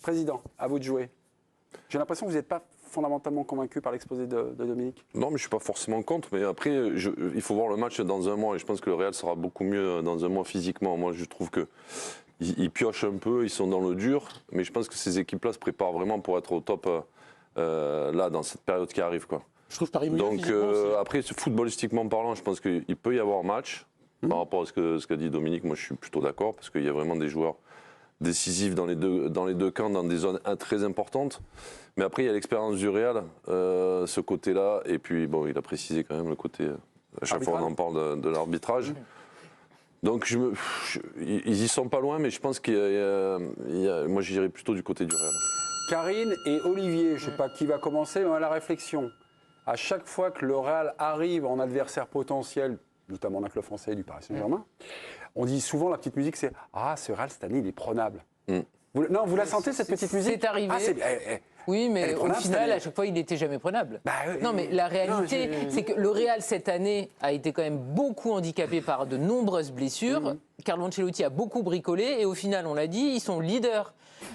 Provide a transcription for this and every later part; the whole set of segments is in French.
Président, à vous de jouer. J'ai l'impression que vous n'êtes pas fondamentalement convaincu par l'exposé de Dominique. Non, mais je ne suis pas forcément contre. Mais après, il faut voir le match dans un mois. Et je pense que le Real sera beaucoup mieux dans un mois physiquement. Moi, je trouve qu'ils piochent un peu, ils sont dans le dur. Mais je pense que ces équipes-là se préparent vraiment pour être au top là, dans cette période qui arrive, quoi. Je trouve Paris mieux. Donc après, footballistiquement parlant, je pense qu'il peut y avoir match. Par rapport à ce qu'a dit Dominique, moi je suis plutôt d'accord, parce qu'il y a vraiment des joueurs décisifs dans les deux camps, dans des zones très importantes. Mais après, il y a l'expérience du Real, ce côté-là. Et puis, bon, il a précisé quand même le côté... À chaque fois, on en parle de l'arbitrage. Donc, ils y sont pas loin, mais je pense moi, j'irais plutôt du côté du Real. Karine et Olivier, je ne sais pas qui va commencer, mais à la réflexion. À chaque fois que le Real arrive en adversaire potentiel, notamment d'un club français du Paris Saint-Germain, on dit souvent, la petite musique, c'est « Ah, ce Real, cette année, il est prenable ». Vous la sentez, cette petite musique? C'est arrivé. Oui, mais au final, à chaque fois, il n'était jamais prenable. Non, mais la réalité, c'est que le Real, cette année, a été quand même beaucoup handicapé par de nombreuses blessures. Carlo Ancelotti a beaucoup bricolé et au final, on l'a dit, ils sont leaders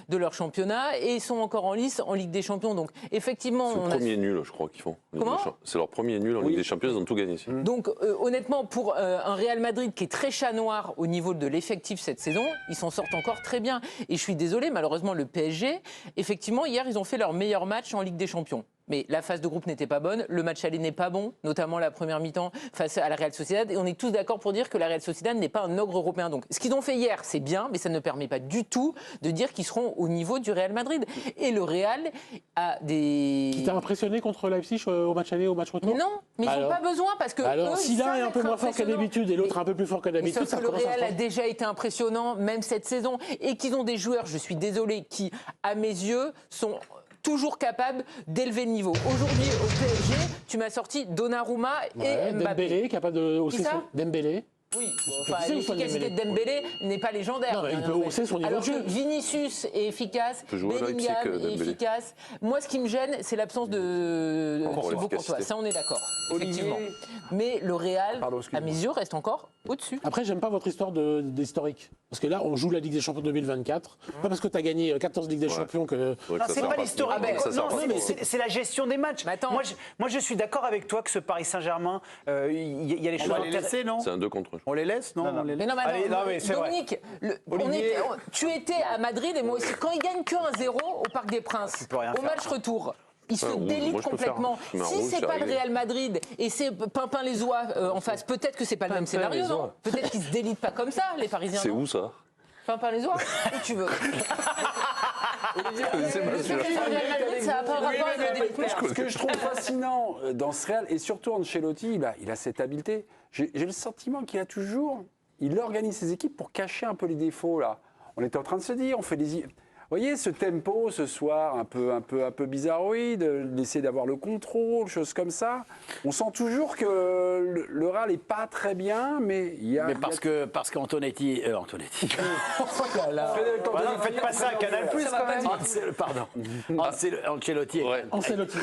de leur championnat et ils sont encore en lice en Ligue des Champions. Donc, effectivement... C'est le premier nul, je crois, qu'ils font. Comment ? C'est leur premier nul en Ligue des Champions, ils ont tout gagné ici. Donc, honnêtement, pour un Real Madrid qui est très chat noir au niveau de l'effectif cette saison, ils s'en sortent encore très bien. Et je suis désolé, malheureusement, le PSG, effectivement, hier, ils ont fait leur meilleur match en Ligue des Champions. Mais la phase de groupe n'était pas bonne, le match aller n'est pas bon, notamment la première mi-temps face à la Real Sociedad. Et on est tous d'accord pour dire que la Real Sociedad n'est pas un ogre européen. Donc ce qu'ils ont fait hier, c'est bien, mais ça ne permet pas du tout de dire qu'ils seront au niveau du Real Madrid. Et le Real a des... Qui t'a impressionné contre Leipzig au match aller, au match retour? Mais non, mais ils n'ont pas besoin parce que... Alors, si l'un est un peu moins fort qu'à d'habitude et l'autre un peu plus fort qu'à d'habitude, ça commence à... Le Real a déjà été impressionnant, même cette saison, et qu'ils ont des joueurs, je suis désolé, qui, à mes yeux, sont... toujours capable d'élever le niveau. Aujourd'hui, au PSG, tu m'as sorti Donnarumma et Mbappé. Dembélé, capable de hausser son... Dembélé. Oui, l'efficacité de Dembélé n'est pas légendaire. Non, mais il peut hausser son niveau de jeu. Vinicius est efficace, Bellingham est efficace. Moi, ce qui me gêne, c'est l'absence de Thibaut Courtois. Ça, on est d'accord, effectivement. Mais le Real, à mes yeux, reste encore au-dessus. Après, j'aime pas votre histoire d'historique. Parce que là, on joue la Ligue des Champions 2024. Pas parce que tu as gagné 14 Ligues des Champions que... Non, c'est pas l'historique. Non, c'est la gestion des matchs. Moi, je suis d'accord avec toi que ce Paris Saint-Germain, il y a les choses intéressées, non? C'est un 2 contre 1. On les laisse, non, Mais non, mais Dominique, tu étais à Madrid et moi aussi. Quand ils gagnent que 1-0 au Parc des Princes, au match retour, ils se délitent complètement. Si c'est pas le Real Madrid et c'est Pimpin les oies en face, peut-être que c'est pas le même scénario, non? Peut-être qu'ils se délitent pas comme ça, les Parisiens. C'est où ça? Pimpin les oies, où tu veux. Ça n'a pas rapport avec le délitement. Ce que je trouve fascinant dans ce Real, et surtout Ancelotti, il a cette habileté. J'ai le sentiment il organise ses équipes pour cacher un peu les défauts, là. On était en train de se dire, on fait des... Vous voyez, ce tempo ce soir, un peu bizarroïde, d'essayer d'avoir le contrôle, choses comme ça. On sent toujours que le Real n'est pas très bien, mais il y a... Mais parce qu'Antonetti... Antonetti. Faites pas ça à Canal+, quand même. Pardon. Ancelotti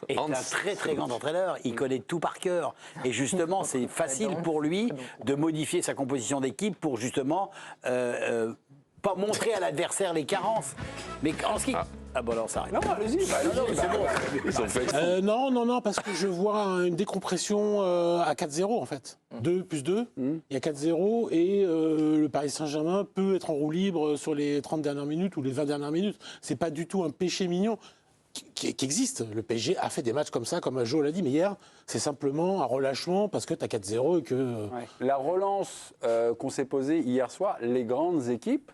est un très très grand entraîneur. Il connaît tout par cœur. Et justement, c'est facile pour lui de modifier sa composition d'équipe pour justement... pas montrer à l'adversaire les carences, mais en ce qui... Ah bon, alors ça arrête. Non, allez-y. C'est bon. Non, parce que je vois une décompression à 4-0 en fait. 2 plus 2, il y a 4-0 et le Paris Saint-Germain peut être en roue libre sur les 30 dernières minutes ou les 20 dernières minutes. C'est pas du tout un péché mignon qui existe. Le PSG a fait des matchs comme ça, comme Jo l'a dit, mais hier, c'est simplement un relâchement parce que tu as 4-0 et que... La relance qu'on s'est posée hier soir, les grandes équipes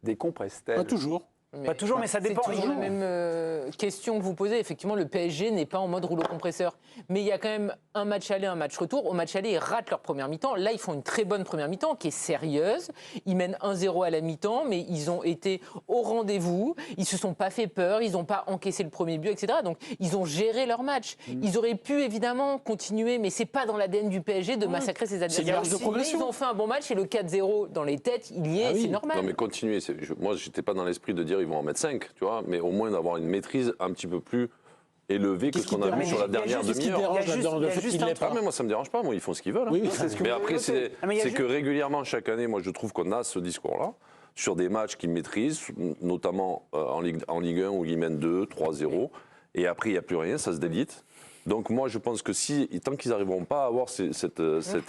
décompressent-elles? Pas toujours. Pas toujours, mais ça dépend. C'est toujours la même question que vous posez. Effectivement, le PSG n'est pas en mode rouleau compresseur. Mais il y a quand même un match aller, un match retour. Au match aller, ils ratent leur première mi-temps. Là, ils font une très bonne première mi-temps qui est sérieuse. Ils mènent 1-0 à la mi-temps, mais ils ont été au rendez-vous. Ils se sont pas fait peur. Ils n'ont pas encaissé le premier but, etc. Donc, ils ont géré leur match. Ils auraient pu, évidemment, continuer, mais c'est pas dans l'ADN du PSG de massacrer ses adversaires. Mais ils ont fait un bon match et le 4-0 dans les têtes, il y est, c'est normal. Non, mais continuer. Moi, j'étais pas dans l'esprit de dire ils vont en mettre 5, tu vois, mais au moins d'avoir une maîtrise un petit peu plus élevée que ce qu'on a vu sur la dernière demi-heure. Mais moi, ça me dérange pas. Moi, ils font ce qu'ils veulent. Oui, mais après, c'est que régulièrement, chaque année, moi, je trouve qu'on a ce discours-là. sur des matchs qu'ils maîtrisent, notamment en Ligue 1 où ils mènent 2, 3-0. Et après, il n'y a plus rien, ça se délite. Donc moi, je pense que tant qu'ils n'arriveront pas à avoir cette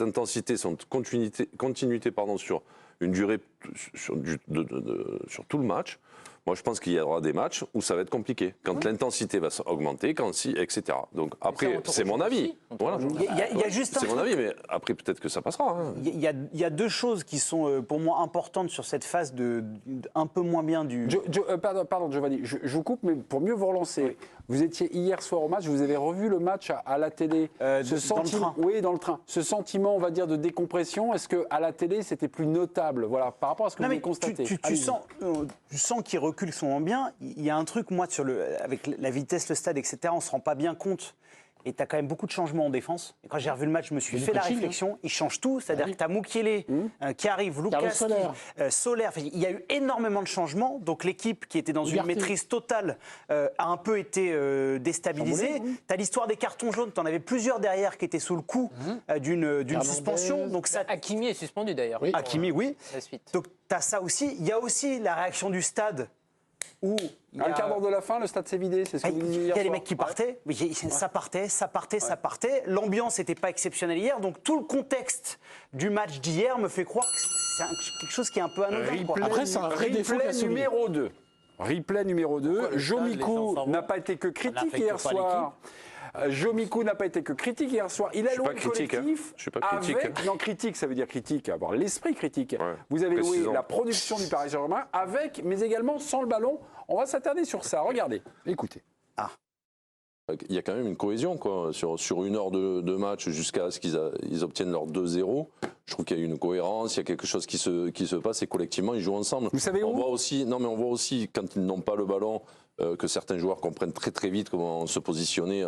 intensité, cette continuité sur une durée, sur tout le match, moi, je pense qu'il y aura des matchs où ça va être compliqué. Quand l'intensité va augmenter, etc. Donc après, c'est mon avis. Voilà. Il y a juste c'est mon avis, mais après, peut-être que ça passera. Hein. Il y a deux choses qui sont pour moi importantes sur cette phase un peu moins bien du... Pardon, Giovanni, je vous coupe, mais pour mieux vous relancer, oui. Vous étiez hier soir au match, vous avez revu le match à la télé. dans le train. Oui, dans le train. Ce sentiment, on va dire, de décompression, est-ce qu'à la télé, c'était plus notable, voilà, par rapport à ce que vous avez constaté? Tu sens qu'il recule son bien. Il y a un truc, moi, avec la vitesse, le stade, etc., on ne se rend pas bien compte. Et tu as quand même beaucoup de changements en défense. Et quand j'ai revu le match, je me suis fait la réflexion. Ils changent tout. C'est-à-dire que tu as Mukiele qui arrive, Lucas, Solaire. Enfin, il y a eu énormément de changements. Donc l'équipe qui était dans une maîtrise totale a un peu été déstabilisée. Tu as l'histoire des cartons jaunes. Tu en avais plusieurs derrière qui étaient sous le coup d'une suspension. Donc Hakimi est suspendu d'ailleurs. Oui. Hakimi, oui. La suite. Donc tu as ça aussi. Il y a aussi la réaction du stade. Un quart d'heure de la fin, le stade s'est vidé, c'est ce que vous disiez hier soir. Il y a les mecs qui partaient, mais ça partait. L'ambiance n'était pas exceptionnelle hier, donc tout le contexte du match d'hier me fait croire que c'est quelque chose qui est un peu anodin. Après, c'est un vrai défaut numéro 2. Replay numéro 2. Jomiku n'a pas été que critique hier soir. Jomiku n'a pas été que critique hier soir. Il a loué le collectif. Je suis pas critique. Non, critique, ça veut dire critique, avoir l'esprit critique. Ouais, vous avez loué la production du Paris Saint-Germain avec, mais également sans le ballon. On va s'attarder sur ça. Regardez, écoutez. Il y a quand même une cohésion quoi, sur une heure de match jusqu'à ce qu'ils obtiennent leur 2-0. Je trouve qu'il y a une cohérence, il y a quelque chose qui se passe et collectivement ils jouent ensemble. Vous savez où on voit aussi quand ils n'ont pas le ballon que certains joueurs comprennent très très vite comment se positionner.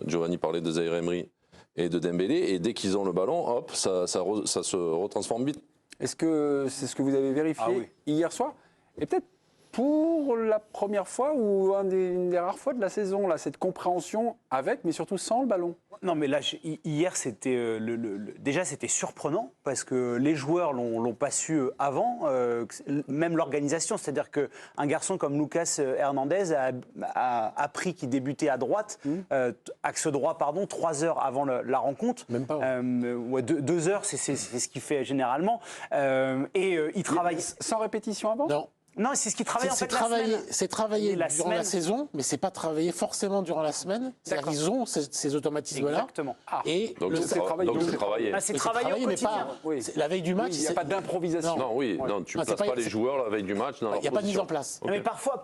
Giovanni parlait de Zaïre Emery et de Dembélé et dès qu'ils ont le ballon, hop, ça se retransforme vite. Est-ce que c'est ce que vous avez vérifié hier soir? Et peut-être pour la première fois ou une des rares fois de la saison, là, cette compréhension avec, mais surtout sans le ballon. Non, mais là, hier, c'était déjà c'était surprenant parce que les joueurs l'ont pas su avant, même l'organisation. C'est-à-dire qu'un garçon comme Lucas Hernandez a appris qu'il débutait à droite, axe droit, 3 heures avant la rencontre. Même pas. 2 heures, c'est ce qu'il fait généralement. Il travaille. Sans répétition avant? Non. Non, c'est ce qui travaille en fait la semaine. C'est travailler durant la saison, mais c'est pas travailler forcément durant la semaine. C'est-à-dire qu'ils ont ces automatismes-là. Exactement. Et donc c'est travailler. C'est travailler au quotidien. La veille du match, il n'y a pas d'improvisation. Non, tu ne places pas les joueurs la veille du match dans leur position. Il n'y a pas de mise en place. Okay. Mais parfois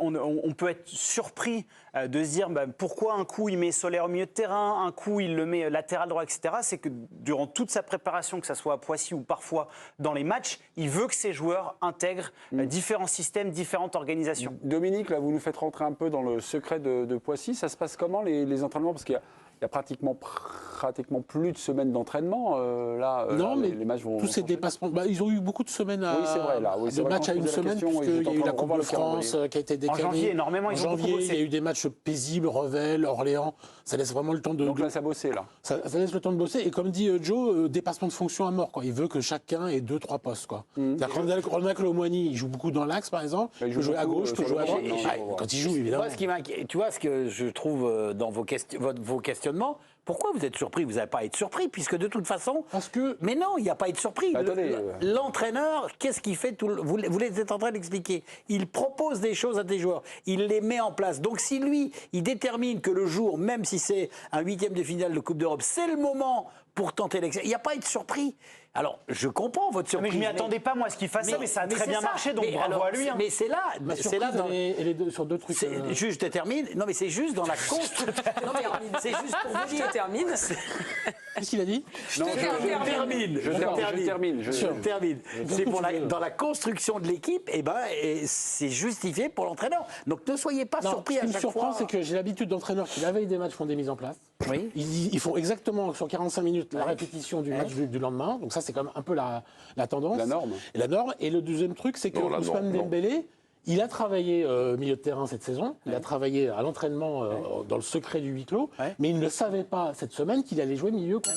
on peut être surpris de se dire pourquoi un coup il met Solaire au milieu de terrain, un coup il le met latéral droit, etc. C'est que durant toute sa préparation, que ce soit à Poissy ou parfois dans les matchs, il veut que ses joueurs intègrent différents systèmes, différentes organisations. Dominique, là, vous nous faites rentrer un peu dans le secret de Poissy. Ça se passe comment les entraînements? Parce qu'il y a pratiquement plus de semaines d'entraînement. Les matchs vont. Tous ces dépassements. Ils ont eu beaucoup de semaines à. Oui, c'est vrai. De matchs à une semaine, puisqu'il y a eu la Coupe de France qui a été décalée. En janvier, énormément. En janvier, il y a eu des matchs paisibles, Revel, Orléans. Ça laisse vraiment le temps de. Donc là, ça bossait, là. Ça laisse le temps de bosser. Et comme dit Joe, dépassement de fonction à mort. Il veut que chacun ait 2-3 postes. Ronald Colomboigny, il joue beaucoup dans l'axe, par exemple. Il peut jouer à gauche, peut jouer à droite. Quand il joue, évidemment. Tu vois ce que je trouve dans vos questionnements? Pourquoi vous êtes surpris? Vous n'avez pas à être surpris, puisque de toute façon... Parce que... Mais non, il n'y a pas à être surpris. L'entraîneur, qu'est-ce qu'il fait vous êtes en train d'expliquer. Il propose des choses à des joueurs. Il les met en place. Donc si lui, il détermine que le jour, même si c'est un 8e de finale de Coupe d'Europe, c'est le moment pour tenter l'excès, il n'y a pas à être surpris. Alors, je comprends votre surprise. Mais je ne m'y attendais pas, moi, à ce qu'il fasse ça, mais ça a très bien marché, donc bravo à lui. Mais c'est là... sur deux trucs... Juste, je termine. Non, mais c'est juste dans la construction... Non, mais c'est juste pour vous dire... Je termine. Qu'est-ce qu'il a dit? Je termine. C'est dans la construction de l'équipe, c'est justifié pour l'entraîneur. Donc, ne soyez pas surpris à chaque fois. Ce qui me surprend, c'est que j'ai l'habitude d'entraîneurs qui, la veille des matchs, font des mises en place. Oui. Ils font exactement sur 45 minutes la répétition du match du lendemain. Donc ça, c'est quand même un peu la tendance. La norme. Et le deuxième truc, c'est que Ousmane Dembélé, il a travaillé milieu de terrain cette saison. Il a travaillé à l'entraînement dans le secret du huis clos. Mais il ne savait pas cette semaine qu'il allait jouer milieu contre...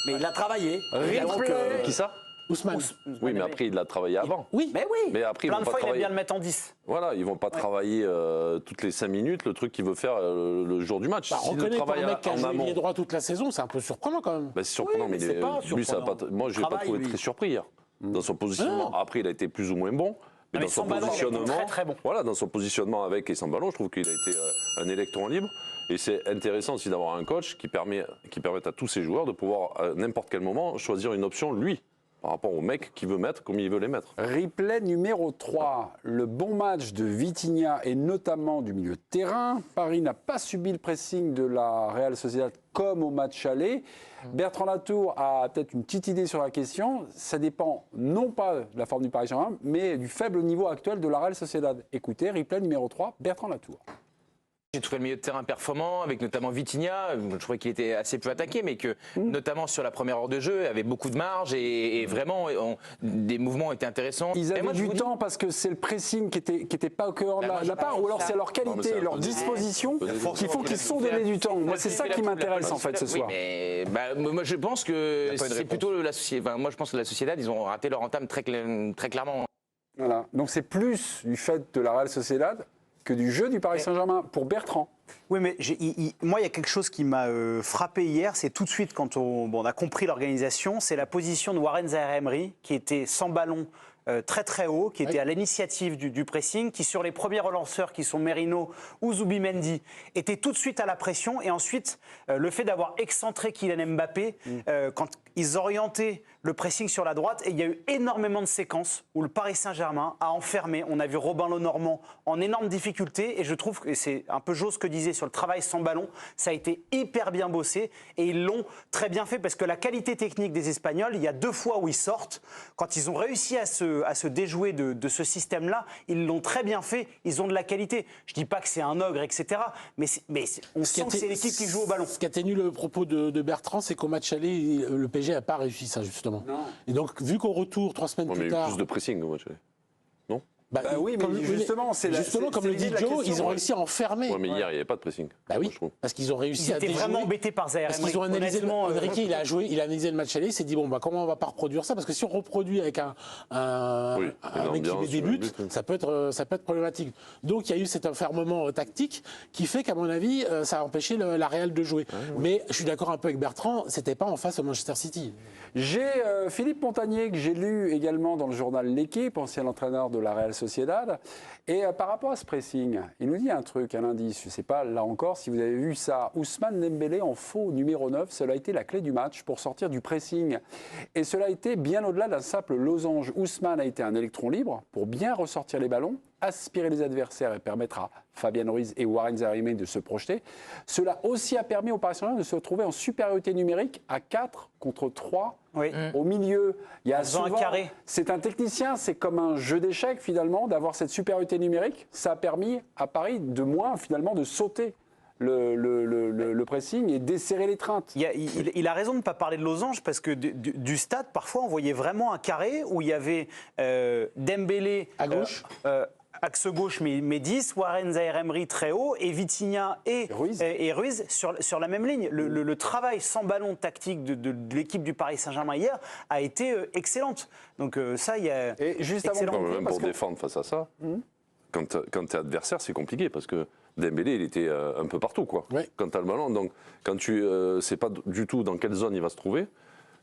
Mais il a travaillé. Qui ça? Ousmane. Oui, mais après, il l'a travaillé avant. Oui. Mais oui. Mais après, ils plein vont de pas fois, il aime travailler. bien le mettre en 10. Voilà, ils vont pas travailler toutes les 5 minutes le truc qu'il veut faire le jour du match. Bah, S'il le reconnaît pour travaille un mec qui a en joué amont, ailier droit toute la saison, c'est un peu surprenant quand même. bah, c'est surprenant, Oui, mais mais c'est pas lui, ça a pas, surprenant. moi, je l'ai pas Travail, trouvé lui. très surpris hier. Dans son positionnement, après, il a été plus ou moins bon. Mais mais dans son sans ballon, il a été positionnement, très, très bon. voilà, dans son positionnement avec et sans ballon, je trouve qu'il a été un électron libre. Et c'est intéressant aussi d'avoir un coach qui permette à tous ses joueurs de pouvoir, à n'importe quel moment, choisir une option, lui, par rapport au mec qu'il veut mettre, comme il veut les mettre. Replay numéro 3, le bon match de Vitinha et notamment du milieu de terrain. Paris n'a pas subi le pressing de la Real Sociedad comme au match aller. Bertrand Latour a peut-être une petite idée sur la question. Ça dépend non pas de la forme du Paris Saint-Germain, mais du faible niveau actuel de la Real Sociedad. Écoutez, replay numéro 3, Bertrand Latour. J'ai trouvé le milieu de terrain performant, avec notamment Vitinha. Je trouvais qu'il était assez peu attaqué, mais que, notamment sur la première heure de jeu, il avait beaucoup de marge et vraiment, des mouvements étaient intéressants. Ils avaient Et moi, je du vous dis- temps parce que c'est le pressing qui était pas au cœur de Bah, moi, la part, ou alors c'est leur Non, mais qualité, c'est leur un peu disposition différent. qui font qu'ils se sont donné du temps. Moi, c'est ça qui m'intéresse en fait ce soir. Oui, mais moi je pense que c'est plutôt la société. Enfin, moi je pense que la Sociedad, ils ont raté leur entame très clairement. Voilà. Donc c'est plus du fait de la Real Sociedad que du jeu du Paris Saint-Germain pour Bertrand. Oui, mais moi, il y a quelque chose qui m'a frappé hier, c'est tout de suite quand on a compris l'organisation, c'est la position de Warren Zaïre-Emery, qui était sans ballon très très haut, qui était à l'initiative du pressing, qui sur les premiers relanceurs qui sont Merino ou Zubimendi, était tout de suite à la pression. Et ensuite, le fait d'avoir excentré Kylian Mbappé, quand ils orientaient le pressing sur la droite, et il y a eu énormément de séquences où le Paris Saint-Germain a enfermé. On a vu Robin Lenormand en énorme difficulté, et je trouve que c'est un peu Joe ce que disait sur le travail sans ballon, ça a été hyper bien bossé, et ils l'ont très bien fait, parce que la qualité technique des Espagnols, il y a 2 fois où ils sortent, quand ils ont réussi à se déjouer de ce système-là, ils l'ont très bien fait, ils ont de la qualité. Je dis pas que c'est un ogre, etc., mais on sent que c'est l'équipe qui joue au ballon. Ce qui atténue le propos de Bertrand, c'est qu'au match aller, le PSG n'a pas réussi ça, justement. Non. Et donc, vu qu'au retour, 3 semaines On a plus eu tard... plus de pressing, moi, non Bah, oui, mais justement, comme le dit Joe, ils ont réussi à enfermer. Ouais, mais hier, il n'y avait pas de pressing. Bah oui, moi, je trouve. parce qu'ils ont réussi Ils à étaient déjouer. vraiment embêtés par Zaïre Parce Emery. qu'ils ont analysé, Honnêtement, Enrique, il a analysé le match aller, il s'est dit bon bah comment on va pas reproduire ça, parce que si on reproduit avec un mec qui met des buts, ça peut être problématique. Donc il y a eu cet enfermement tactique qui fait qu'à mon avis ça a empêché la Real de jouer. Mais je suis d'accord un peu avec Bertrand, c'était pas en face au Manchester City. J'ai Philippe Montagnier, que j'ai lu également dans le journal L'Équipe, ancien entraîneur de la Real Sociedad. Et par rapport à ce pressing, il nous dit un truc, un indice. Je ne sais pas, là encore, si vous avez vu ça. Ousmane Dembélé en faux numéro 9, cela a été la clé du match pour sortir du pressing. Et cela a été bien au-delà d'un simple losange. Ousmane a été un électron libre pour bien ressortir les ballons, aspirer les adversaires et permettre à Fabian Ruiz et Warren Zaïre-Emery de se projeter. Cela aussi a permis aux Paris Saint-Germain de se retrouver en supériorité numérique à 4 contre 3 au milieu. Il y a faisant un souvent, carré. c'est un technicien, c'est comme un jeu d'échecs finalement, d'avoir cette supériorité numérique. Ça a permis à Paris de moins finalement de sauter le pressing et desserrer l'étreinte. Il a raison de ne pas parler de losange, parce que du stade, parfois, on voyait vraiment un carré où il y avait Dembélé À gauche. axe gauche, mais 10, Warren Zaïre-Emery très haut, et Vitinha et Ruiz sur la même ligne. Le travail sans ballon tactique de l'équipe du Paris Saint-Germain hier a été excellente. Donc ça, il y a... Et juste avant excellent. de Non, mais même parce pour que- défendre face à ça, quand tu es adversaire, c'est compliqué parce que Dembélé, il était un peu partout, quoi. Ouais. Quand tu as le ballon, donc quand tu sais pas du tout dans quelle zone il va se trouver,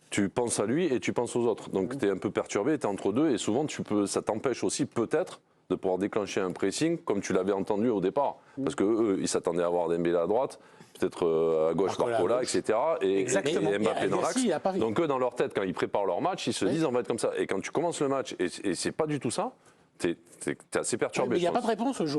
tu penses à lui et tu penses aux autres. Donc tu es un peu perturbé, tu es entre deux et souvent ça t'empêche aussi peut-être de pouvoir déclencher un pressing comme tu l'avais entendu au départ. Parce qu'eux, ils s'attendaient à voir Dembélé à droite, peut-être à gauche Barcola, etc. Et Mbappé dans l'axe. Donc eux, dans leur tête, quand ils préparent leur match, ils se disent on va être comme ça. Et quand tu commences le match et c'est pas du tout ça, t'es assez perturbé. Mais il n'y a je pas de pense. réponse au jeu.